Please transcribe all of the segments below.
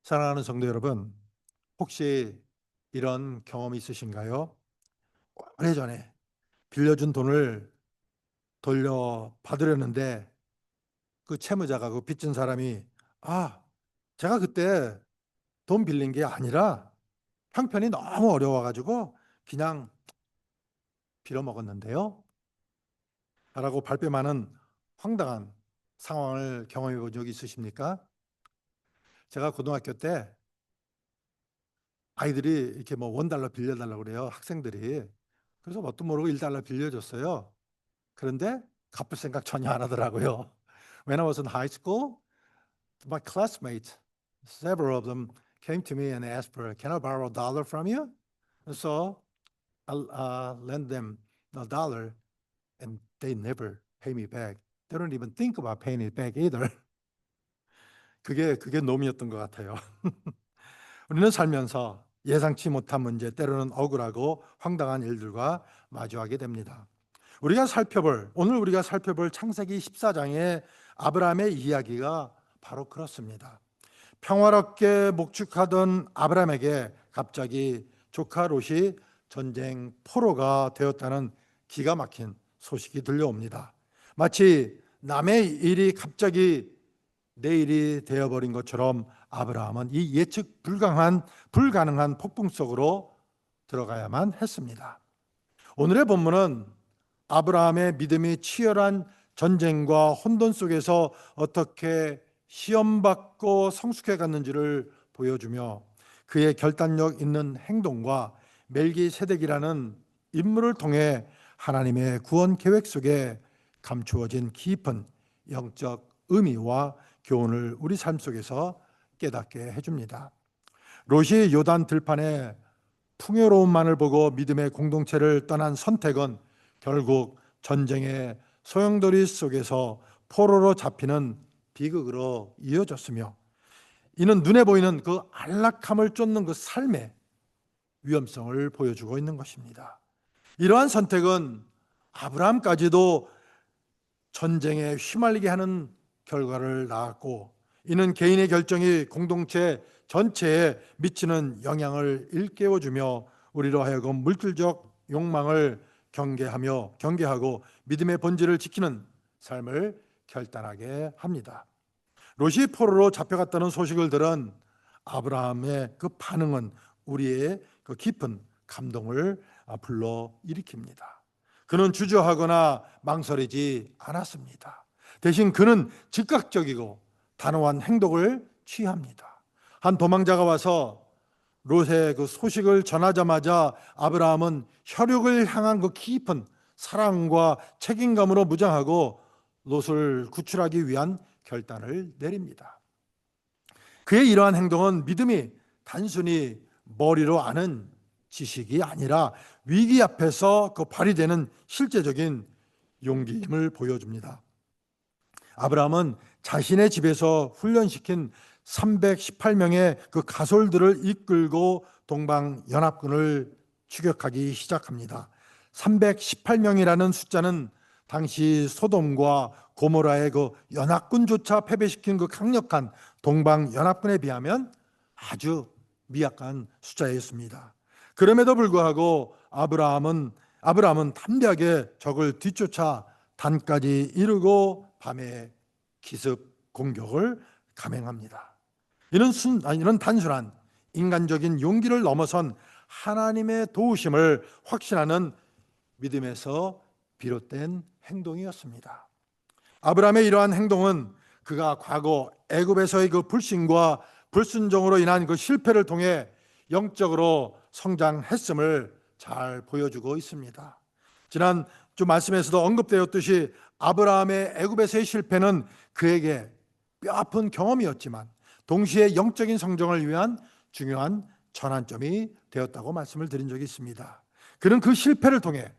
사랑하는 성도 여러분, 혹시 이런 경험이 있으신가요? 오래전에 빌려준 돈을 돌려받으려는데 그 채무자가, 그 빚진 사람이 아, 제가 그때 돈 빌린 게 아니라 형편이 너무 어려워가지고 그냥 빌어먹었는데요 라고 발뺌하는 황당한 상황을 경험해 본 적이 있으십니까? 제가 고등학교 때 아이들이 이렇게 뭐 $1 빌려달라고 그래요, 학생들이. 그래서 뭣도 모르고 $1 빌려줬어요. 그런데 갚을 생각 전혀 안 하더라고요. When I was in high school, my classmates, several of them came to me and asked for, "Can I borrow $1 from you?" And so I lent them $1, and they never pay me back. They don't even think about paying it back either. 그게 놈이었던 것 같아요. 우리는 살면서 예상치 못한 문제, 때로는 억울하고 황당한 일들과 마주하게 됩니다. 오늘 우리가 살펴볼 창세기 14장의 아브라함의 이야기가 바로 그렇습니다. 평화롭게 목축하던 아브라함에게 갑자기 조카 롯이 전쟁 포로가 되었다는 기가 막힌 소식이 들려옵니다. 마치 남의 일이 갑자기 내 일이 되어버린 것처럼 아브라함은 이 예측 불가능한 폭풍 속으로 들어가야만 했습니다. 오늘의 본문은 아브라함의 믿음이 치열한 전쟁과 혼돈 속에서 어떻게 시험받고 성숙해 갔는지를 보여주며 그의 결단력 있는 행동과 멜기세덱이라는 인물을 통해 하나님의 구원 계획 속에 감추어진 깊은 영적 의미와 교훈을 우리 삶 속에서 깨닫게 해줍니다. 롯이 요단 들판에 풍요로움만을 보고 믿음의 공동체를 떠난 선택은 결국 전쟁의 소용돌이 속에서 포로로 잡히는 비극으로 이어졌으며, 이는 눈에 보이는 그 안락함을 쫓는 그 삶의 위험성을 보여주고 있는 것입니다. 이러한 선택은 아브라함까지도 전쟁에 휘말리게 하는 결과를 낳았고, 이는 개인의 결정이 공동체 전체에 미치는 영향을 일깨워주며 우리로 하여금 물질적 욕망을 경계하고 믿음의 본질을 지키는 삶을 결단하게 합니다. 롯이 포로로 잡혀갔다는 소식을 들은 아브라함의 그 반응은 우리의 그 깊은 감동을 불러일으킵니다. 그는 주저하거나 망설이지 않았습니다. 대신 그는 즉각적이고 단호한 행동을 취합니다. 한 도망자가 와서 롯의 그 소식을 전하자마자 아브라함은 혈육을 향한 그 깊은 사랑과 책임감으로 무장하고 롯을 구출하기 위한 결단을 내립니다. 그의 이러한 행동은 믿음이 단순히 머리로 아는 지식이 아니라 위기 앞에서 그 발휘되는 실제적인 용기임을 보여줍니다. 아브라함은 자신의 집에서 훈련시킨 318명의 그 가솔들을 이끌고 동방연합군을 추격하기 시작합니다. 318명이라는 숫자는 당시 소돔과 고모라의 그 연합군조차 패배시킨 그 강력한 동방연합군에 비하면 아주 미약한 숫자였습니다. 그럼에도 불구하고 아브라함은 담대하게 적을 뒤쫓아 단까지 이르고 밤에 기습 공격을 감행합니다. 이는 단순한 인간적인 용기를 넘어선 하나님의 도우심을 확신하는 믿음에서 비롯된 행동이었습니다. 아브라함의 이러한 행동은 그가 과거 애굽에서의 그 불신과 불순종으로 인한 그 실패를 통해 영적으로 성장했음을 잘 보여주고 있습니다. 지난 주 말씀에서도 언급되었듯이 아브라함의 애굽에서의 실패는 그에게 뼈아픈 경험이었지만 동시에 영적인 성장을 위한 중요한 전환점이 되었다고 말씀을 드린 적이 있습니다. 그는 그 실패를 통해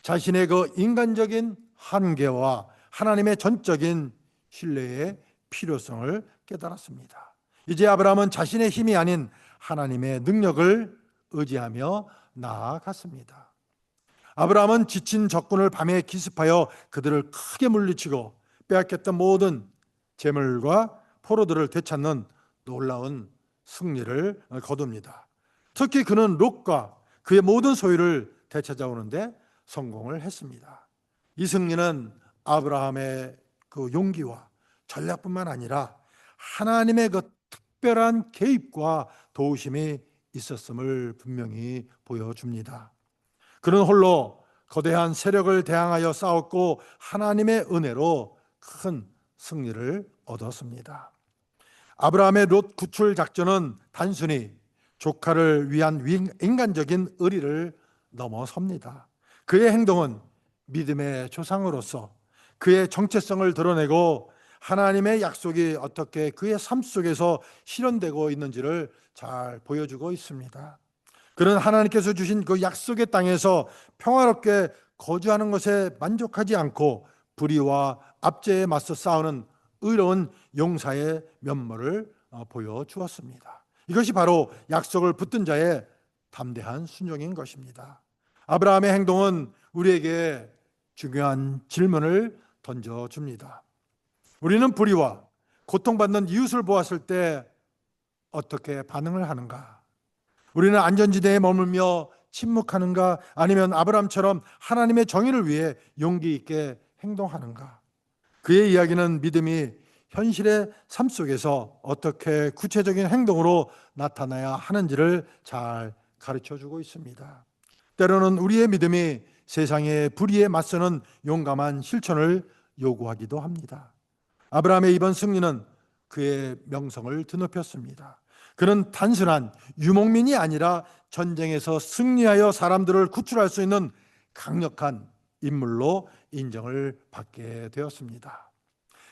자신의 그 인간적인 한계와 하나님의 전적인 신뢰의 필요성을 깨달았습니다. 이제 아브라함은 자신의 힘이 아닌 하나님의 능력을 의지하며 나아갔습니다. 아브라함은 지친 적군을 밤에 기습하여 그들을 크게 물리치고 빼앗겼던 모든 재물과 포로들을 되찾는 놀라운 승리를 거둡니다. 특히 그는 롯과 그의 모든 소유를 되찾아오는데 성공을 했습니다. 이 승리는 아브라함의 그 용기와 전략뿐만 아니라 하나님의 그 특별한 개입과 도우심이 있었음을 분명히 보여줍니다. 그는 홀로 거대한 세력을 대항하여 싸웠고 하나님의 은혜로 큰 승리를 얻었습니다. 아브라함의 롯 구출 작전은 단순히 조카를 위한 인간적인 의리를 넘어섭니다. 그의 행동은 믿음의 조상으로서 그의 정체성을 드러내고 하나님의 약속이 어떻게 그의 삶 속에서 실현되고 있는지를 잘 보여주고 있습니다. 그는 하나님께서 주신 그 약속의 땅에서 평화롭게 거주하는 것에 만족하지 않고 불의와 압제에 맞서 싸우는 의로운 용사의 면모를 보여주었습니다. 이것이 바로 약속을 붙든 자의 담대한 순종인 것입니다. 아브라함의 행동은 우리에게 중요한 질문을 던져줍니다. 우리는 불의와 고통받는 이웃을 보았을 때 어떻게 반응을 하는가? 우리는 안전지대에 머물며 침묵하는가? 아니면 아브라함처럼 하나님의 정의를 위해 용기 있게 행동하는가? 그의 이야기는 믿음이 현실의 삶 속에서 어떻게 구체적인 행동으로 나타나야 하는지를 잘 가르쳐주고 있습니다. 때로는 우리의 믿음이 세상의 불의에 맞서는 용감한 실천을 요구하기도 합니다. 아브라함의 이번 승리는 그의 명성을 드높였습니다. 그는 단순한 유목민이 아니라 전쟁에서 승리하여 사람들을 구출할 수 있는 강력한 인물로 인정을 받게 되었습니다.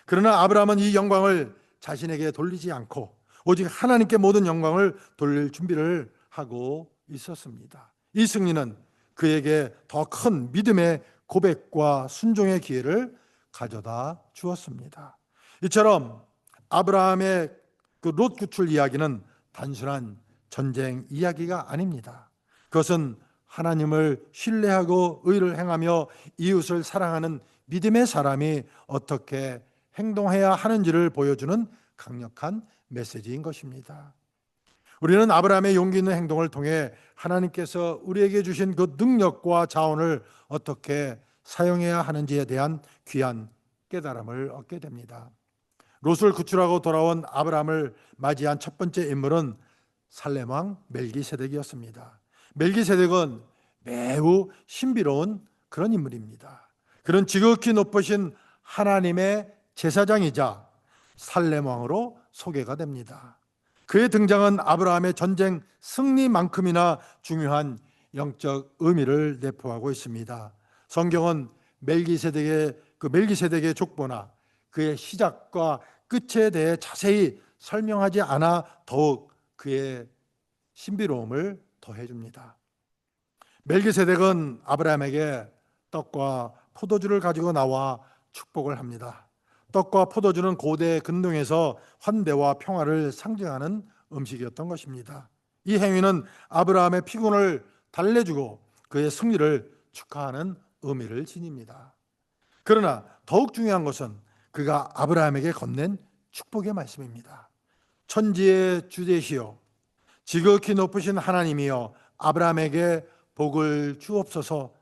그러나 아브라함은 이 영광을 자신에게 돌리지 않고 오직 하나님께 모든 영광을 돌릴 준비를 하고 있었습니다. 이 승리는 그에게 더 큰 믿음의 고백과 순종의 기회를 가져다 주었습니다. 이처럼 아브라함의 그 롯 구출 이야기는 단순한 전쟁 이야기가 아닙니다. 그것은 하나님을 신뢰하고 의를 행하며 이웃을 사랑하는 믿음의 사람이 어떻게 행동해야 하는지를 보여주는 강력한 메시지인 것입니다. 우리는 아브라함의 용기 있는 행동을 통해 하나님께서 우리에게 주신 그 능력과 자원을 어떻게 사용해야 하는지에 대한 귀한 깨달음을 얻게 됩니다. 롯을 구출하고 돌아온 아브라함을 맞이한 첫 번째 인물은 살렘왕 멜기세덱이었습니다. 멜기세덱은 매우 신비로운 그런 인물입니다. 그는 지극히 높으신 하나님의 제사장이자 살렘왕으로 소개가 됩니다. 그의 등장은 아브라함의 전쟁 승리만큼이나 중요한 영적 의미를 내포하고 있습니다. 성경은 멜기세덱의 족보나 그의 시작과 끝에 대해 자세히 설명하지 않아 더욱 그의 신비로움을 더해줍니다. 멜기세덱은 아브라함에게 떡과 포도주를 가지고 나와 축복을 합니다. 떡과 포도주는 고대 근동에서 환대와 평화를 상징하는 음식이었던 것입니다. 이 행위는 아브라함의 피곤을 달래주고 그의 승리를 축하하는 의미를 지닙니다. 그러나 더욱 중요한 것은 그가 아브라함에게 건넨 축복의 말씀입니다. 천지의 주제시여 지극히 높으신 하나님이여 아브라함에게 복을 주옵소서.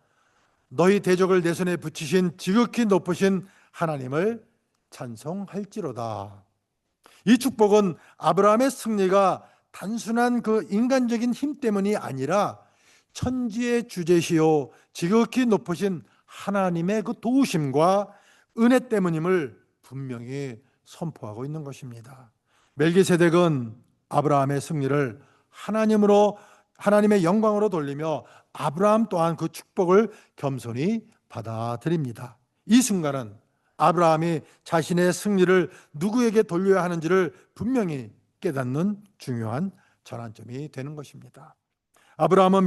너희 대적을 내 손에 붙이신 지극히 높으신 하나님을 찬송할지로다. 이 축복은 아브라함의 승리가 단순한 그 인간적인 힘 때문이 아니라 천지의 주제시요 지극히 높으신 하나님의 그 도우심과 은혜 때문임을 분명히 선포하고 있는 것입니다. 멜기세덱은 아브라함의 승리를 하나님의 영광으로 돌리며 아브라함 또한 그 축복을 겸손히 받아들입니다. 이 순간은 아브라함이 자신의 승리를 누구에게 돌려야 하는지를 분명히 깨닫는 중요한 전환점이 되는 것입니다. 아브라함은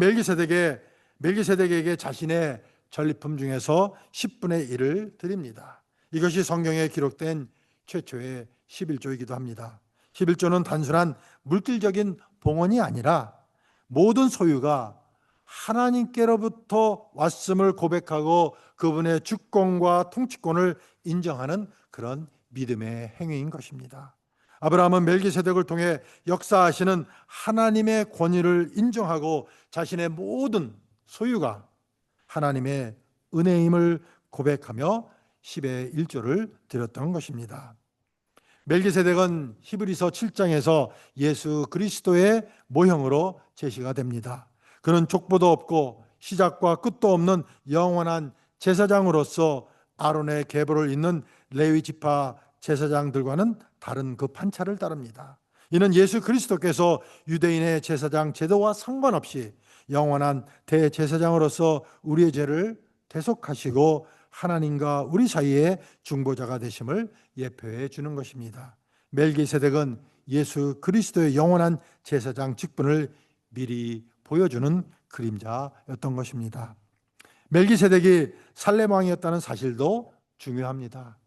멜기세덱에게 자신의 전리품 중에서 10분의 1을 드립니다. 이것이 성경에 기록된 최초의 11조이기도 합니다. 11조는 단순한 물질적인 봉헌이 아니라 모든 소유가 하나님께로부터 왔음을 고백하고 그분의 주권과 통치권을 인정하는 그런 믿음의 행위인 것입니다. 아브라함은 멜기세덱을 통해 역사하시는 하나님의 권위를 인정하고 자신의 모든 소유가 하나님의 은혜임을 고백하며 10의 1조를 드렸던 것입니다. 멜기세덱은 히브리서 7장에서 예수 그리스도의 모형으로 제시가 됩니다. 그는 족보도 없고 시작과 끝도 없는 영원한 제사장으로서 아론의 계보를 잇는 레위 지파 제사장들과는 다른 그 판차를 따릅니다. 이는 예수 그리스도께서 유대인의 제사장 제도와 상관없이 영원한 대제사장으로서 우리의 죄를 대속하시고 하나님과 우리 사이의 중보자가 되심을 예표해 주는 것입니다. 멜기세덱은 예수 그리스도의 영원한 제사장 직분을 미리 보여주는 그림자였던 것입니다. 멜기세덱이 살렘 왕이었다는 사실도 중요합니다.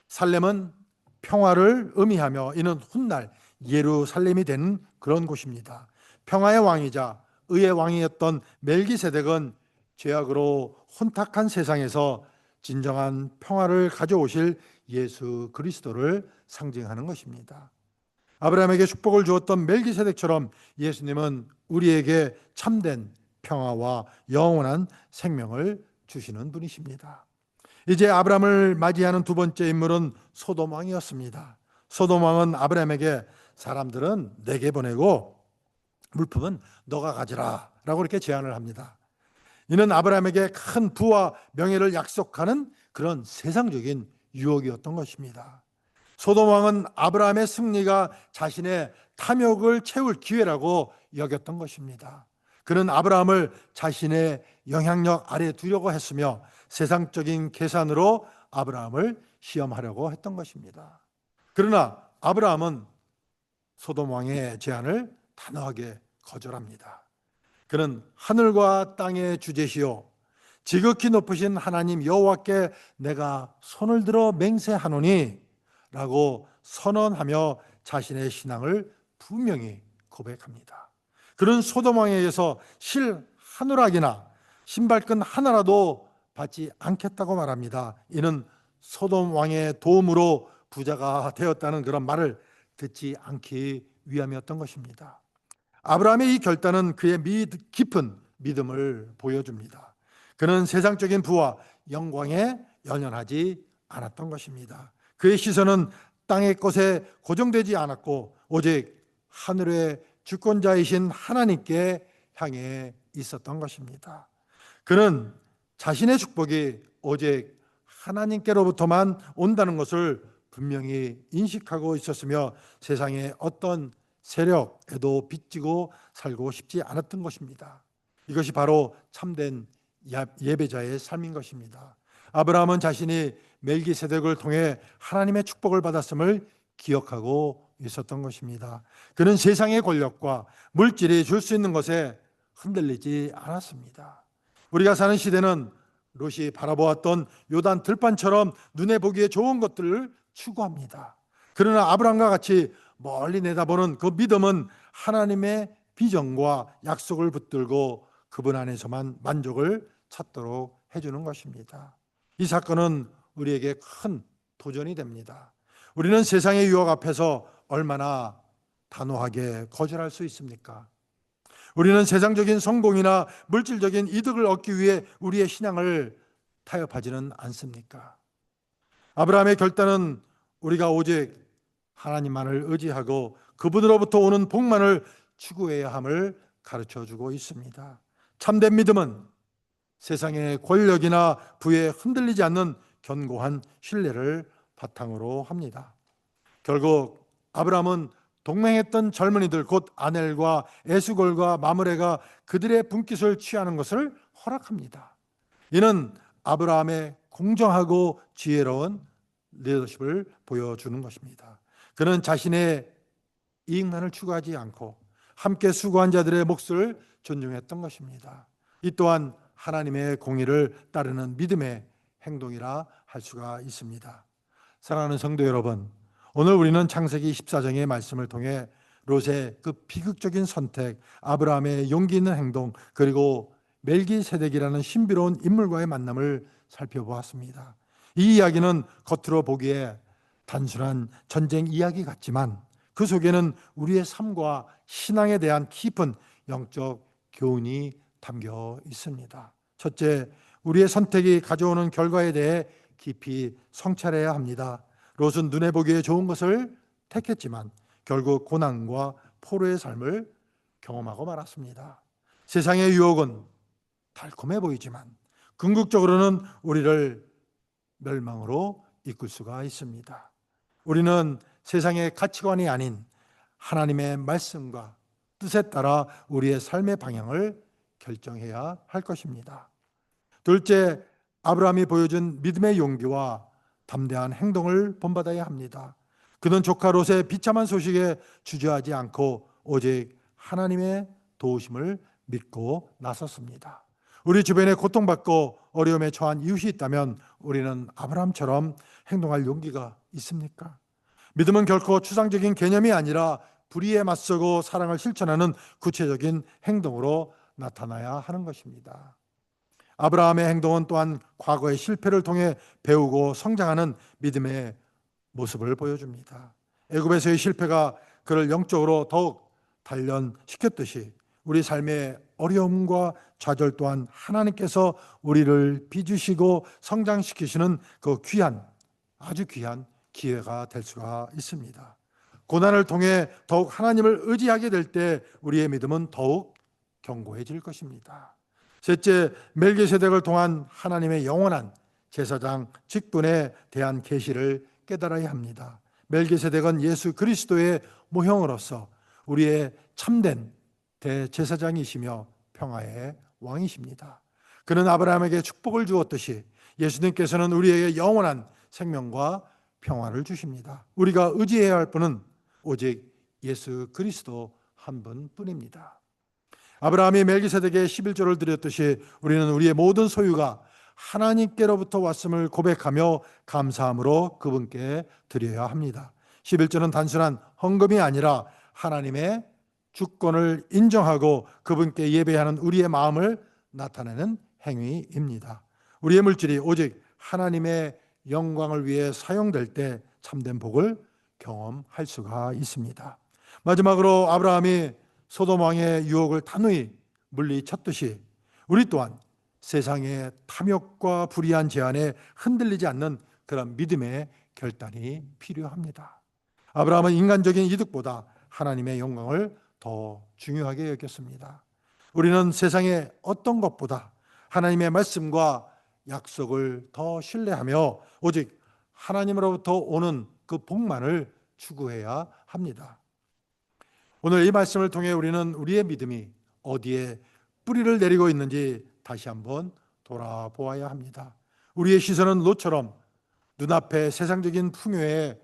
살렘은 평화를 의미하며 이는 훗날 예루살렘이 되는 그런 곳입니다. 평화의 왕이자 의의 왕이었던 멜기세덱은 죄악으로 혼탁한 세상에서 진정한 평화를 가져오실 예수 그리스도를 상징하는 것입니다. 아브라함에게 축복을 주었던 멜기세덱처럼 예수님은 우리에게 참된 평화와 영원한 생명을 주시는 분이십니다. 이제 아브라함을 맞이하는 두 번째 인물은 소돔 왕이었습니다. 소돔 왕은 아브라함에게 사람들은 내게 보내고 물품은 너가 가지라 라고 이렇게 제안을 합니다. 이는 아브라함에게 큰 부와 명예를 약속하는 그런 세상적인 유혹이었던 것입니다. 소돔 왕은 아브라함의 승리가 자신의 탐욕을 채울 기회라고 여겼던 것입니다. 그는 아브라함을 자신의 영향력 아래 두려고 했으며 세상적인 계산으로 아브라함을 시험하려고 했던 것입니다. 그러나 아브라함은 소돔 왕의 제안을 단호하게 거절합니다. 그는 하늘과 땅의 주제시요 지극히 높으신 하나님 여호와께 내가 손을 들어 맹세하노니 라고 선언하며 자신의 신앙을 분명히 고백합니다. 그는 소돔 왕에게서 실 한 오락이나 신발끈 하나라도 받지 않겠다고 말합니다. 이는 소돔 왕의 도움으로 부자가 되었다는 그런 말을 듣지 않기 위함이었던 것입니다. 아브라함의 이 결단은 그의 깊은 믿음을 보여줍니다. 그는 세상적인 부와 영광에 연연하지 않았던 것입니다. 그의 시선은 땅의 것에 고정되지 않았고 오직 하늘의 주권자이신 하나님께 향해 있었던 것입니다. 그는 자신의 축복이 오직 하나님께로부터만 온다는 것을 분명히 인식하고 있었으며 세상의 어떤 세력에도 빚지고 살고 싶지 않았던 것입니다. 이것이 바로 참된 예배자의 삶인 것입니다. 아브라함은 자신이 멜기세덱을 통해 하나님의 축복을 받았음을 기억하고 있었던 것입니다. 그는 세상의 권력과 물질이 줄 수 있는 것에 흔들리지 않았습니다. 우리가 사는 시대는 롯이 바라보았던 요단 들판처럼 눈에 보기에 좋은 것들을 추구합니다. 그러나 아브라함과 같이 멀리 내다보는 그 믿음은 하나님의 비전과 약속을 붙들고 그분 안에서만 만족을 찾도록 해주는 것입니다. 이 사건은 우리에게 큰 도전이 됩니다. 우리는 세상의 유혹 앞에서 얼마나 단호하게 거절할 수 있습니까? 우리는 세상적인 성공이나 물질적인 이득을 얻기 위해 우리의 신앙을 타협하지는 않습니까? 아브라함의 결단은 우리가 오직 하나님만을 의지하고 그분으로부터 오는 복만을 추구해야 함을 가르쳐주고 있습니다. 참된 믿음은 세상의 권력이나 부에 흔들리지 않는 견고한 신뢰를 바탕으로 합니다. 결국 아브라함은 동맹했던 젊은이들 곧 아넬과 에스골과 마므레가 그들의 분깃을 취하는 것을 허락합니다. 이는 아브라함의 공정하고 지혜로운 리더십을 보여주는 것입니다. 그는 자신의 이익만을 추구하지 않고 함께 수고한 자들의 몫을 존중했던 것입니다. 이 또한 하나님의 공의를 따르는 믿음의 행동이라 할 수가 있습니다. 사랑하는 성도 여러분, 오늘 우리는 창세기 14장의 말씀을 통해 롯의 그 비극적인 선택, 아브라함의 용기 있는 행동, 그리고 멜기세덱이라는 신비로운 인물과의 만남을 살펴보았습니다. 이 이야기는 겉으로 보기에 단순한 전쟁 이야기 같지만 그 속에는 우리의 삶과 신앙에 대한 깊은 영적 교훈이 담겨 있습니다. 첫째, 우리의 선택이 가져오는 결과에 대해 깊이 성찰해야 합니다. 롯은 눈에 보기에 좋은 것을 택했지만 결국 고난과 포로의 삶을 경험하고 말았습니다. 세상의 유혹은 달콤해 보이지만 궁극적으로는 우리를 멸망으로 이끌 수가 있습니다. 우리는 세상의 가치관이 아닌 하나님의 말씀과 뜻에 따라 우리의 삶의 방향을 결정해야 할 것입니다. 둘째, 아브라함이 보여준 믿음의 용기와 담대한 행동을 본받아야 합니다. 그는 조카 롯의 비참한 소식에 주저하지 않고 오직 하나님의 도우심을 믿고 나섰습니다. 우리 주변에 고통받고 어려움에 처한 이웃이 있다면 우리는 아브라함처럼 행동할 용기가 있습니까? 믿음은 결코 추상적인 개념이 아니라 불의에 맞서고 사랑을 실천하는 구체적인 행동으로 나타나야 하는 것입니다. 아브라함의 행동은 또한 과거의 실패를 통해 배우고 성장하는 믿음의 모습을 보여줍니다. 애굽에서의 실패가 그를 영적으로 더욱 단련시켰듯이 우리 삶의 어려움과 좌절 또한 하나님께서 우리를 빚으시고 성장시키시는 그 귀한, 아주 귀한 기회가 될 수가 있습니다. 고난을 통해 더욱 하나님을 의지하게 될 때 우리의 믿음은 더욱 견고해질 것입니다. 셋째, 멜기세덱을 통한 하나님의 영원한 제사장 직분에 대한 계시를 깨달아야 합니다. 멜기세덱은 예수 그리스도의 모형으로서 우리의 참된 대제사장이시며 평화의 왕이십니다. 그는 아브라함에게 축복을 주었듯이 예수님께서는 우리에게 영원한 생명과 평화를 주십니다. 우리가 의지해야 할 분은 오직 예수 그리스도 한 분뿐입니다. 아브라함이 멜기세덱의 11조를 드렸듯이 우리는 우리의 모든 소유가 하나님께로부터 왔음을 고백하며 감사함으로 그분께 드려야 합니다. 11조는 단순한 헌금이 아니라 하나님의 주권을 인정하고 그분께 예배하는 우리의 마음을 나타내는 행위입니다. 우리의 물질이 오직 하나님의 영광을 위해 사용될 때 참된 복을 경험할 수가 있습니다. 마지막으로 아브라함이 소돔 왕의 유혹을 단호히 물리쳤듯이 우리 또한 세상의 탐욕과 불의한 제한에 흔들리지 않는 그런 믿음의 결단이 필요합니다. 아브라함은 인간적인 이득보다 하나님의 영광을 더 중요하게 여겼습니다. 우리는 세상의 어떤 것보다 하나님의 말씀과 약속을 더 신뢰하며 오직 하나님으로부터 오는 그 복만을 추구해야 합니다. 오늘 이 말씀을 통해 우리는 우리의 믿음이 어디에 뿌리를 내리고 있는지 다시 한번 돌아보아야 합니다. 우리의 시선은 롯처럼 눈앞에 세상적인 풍요에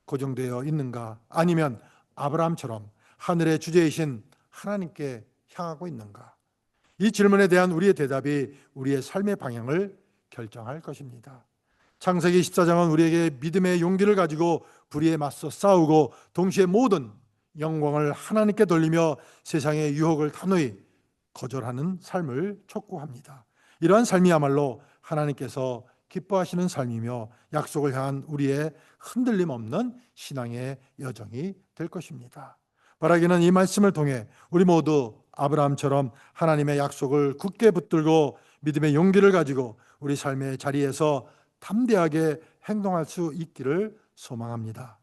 고정되어 있는가? 아니면 아브라함처럼 하늘의 주제이신 하나님께 향하고 있는가? 이 질문에 대한 우리의 대답이 우리의 삶의 방향을 결정할 것입니다. 창세기 14장은 우리에게 믿음의 용기를 가지고 불의에 맞서 싸우고 동시에 모든 영광을 하나님께 돌리며 세상의 유혹을 단호히 거절하는 삶을 촉구합니다. 이러한 삶이야말로 하나님께서 기뻐하시는 삶이며 약속을 향한 우리의 흔들림 없는 신앙의 여정이 될 것입니다. 바라기는 이 말씀을 통해 우리 모두 아브라함처럼 하나님의 약속을 굳게 붙들고 믿음의 용기를 가지고 우리 삶의 자리에서 담대하게 행동할 수 있기를 소망합니다.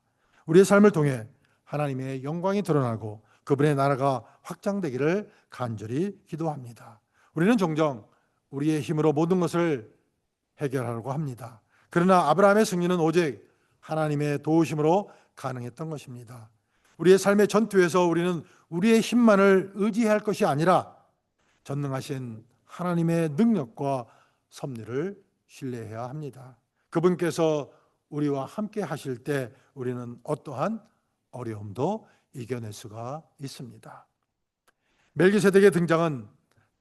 우리의 삶을 통해 하나님의 영광이 드러나고 그분의 나라가 확장되기를 간절히 기도합니다. 우리는 종종 우리의 힘으로 모든 것을 해결하려고 합니다. 그러나 아브라함의 승리는 오직 하나님의 도우심으로 가능했던 것입니다. 우리의 삶의 전투에서 우리는 우리의 힘만을 의지할 것이 아니라 전능하신 하나님의 능력과 섭리를 신뢰해야 합니다. 그분께서 우리와 함께 하실 때 우리는 어떠한 어려움도 이겨낼 수가 있습니다. 멜기세덱의 등장은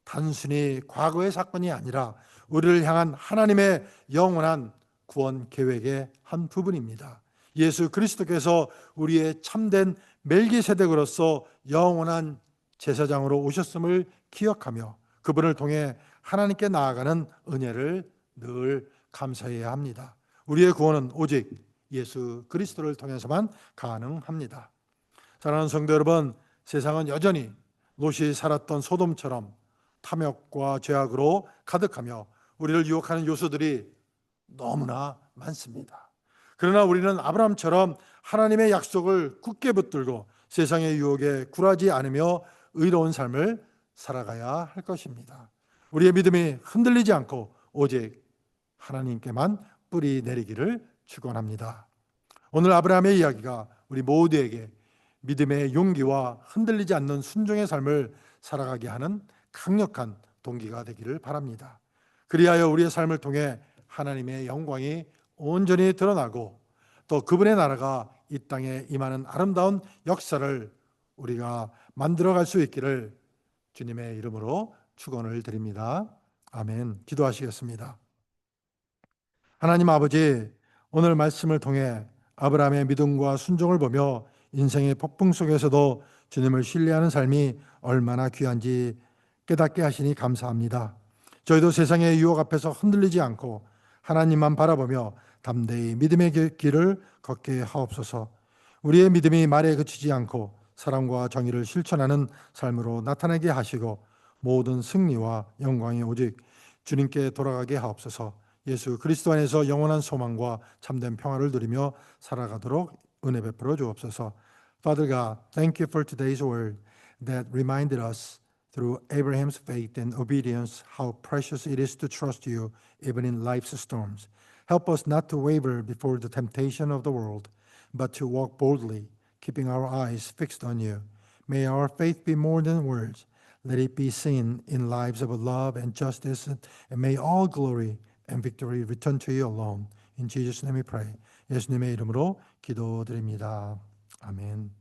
단순히 과거의 사건이 아니라 우리를 향한 하나님의 영원한 구원 계획의 한 부분입니다. 예수 그리스도께서 우리의 참된 멜기세덱으로서 영원한 제사장으로 오셨음을 기억하며 그분을 통해 하나님께 나아가는 은혜를 늘 감사해야 합니다. 우리의 구원은 오직 예수 그리스도를 통해서만 가능합니다. 사랑하는 성도 여러분, 세상은 여전히 롯이 살았던 소돔처럼 탐욕과 죄악으로 가득하며 우리를 유혹하는 요소들이 너무나 많습니다. 그러나 우리는 아브라함처럼 하나님의 약속을 굳게 붙들고 세상의 유혹에 굴하지 않으며 의로운 삶을 살아가야 할 것입니다. 우리의 믿음이 흔들리지 않고 오직 하나님께만 뿌리 내리기를 축원합니다. 오늘 아브라함의 이야기가 우리 모두에게 믿음의 용기와 흔들리지 않는 순종의 삶을 살아가게 하는 강력한 동기가 되기를 바랍니다. 그리하여 우리의 삶을 통해 하나님의 영광이 온전히 드러나고 또 그분의 나라가 이 땅에 임하는 아름다운 역사를 우리가 만들어갈 수 있기를 주님의 이름으로 축원을 드립니다. 아멘. 기도하시겠습니다. 하나님 아버지, 오늘 말씀을 통해 아브라함의 믿음과 순종을 보며 인생의 폭풍 속에서도 주님을 신뢰하는 삶이 얼마나 귀한지 깨닫게 하시니 감사합니다. 저희도 세상의 유혹 앞에서 흔들리지 않고 하나님만 바라보며 담대히 믿음의 길을 걷게 하옵소서. 우리의 믿음이 말에 그치지 않고 사랑과 정의를 실천하는 삶으로 나타나게 하시고 모든 승리와 영광이 오직 주님께 돌아가게 하옵소서. 예수 그리스도 안에서 영원한 소망과 참된 평화를 누리며 살아가도록 은혜 베풀어 주옵소서. Father God, thank you for today's word that reminded us through Abraham's faith and obedience how precious it is to trust you even in life's storms. Help us not to waver before the temptation of the world, but to walk boldly, keeping our eyes fixed on you. May our faith be more than words. Let it be seen in lives of love and justice, and may all glory and victory return to you alone. In Jesus' name we pray. 예수님의 이름으로 기도드립니다. 아멘.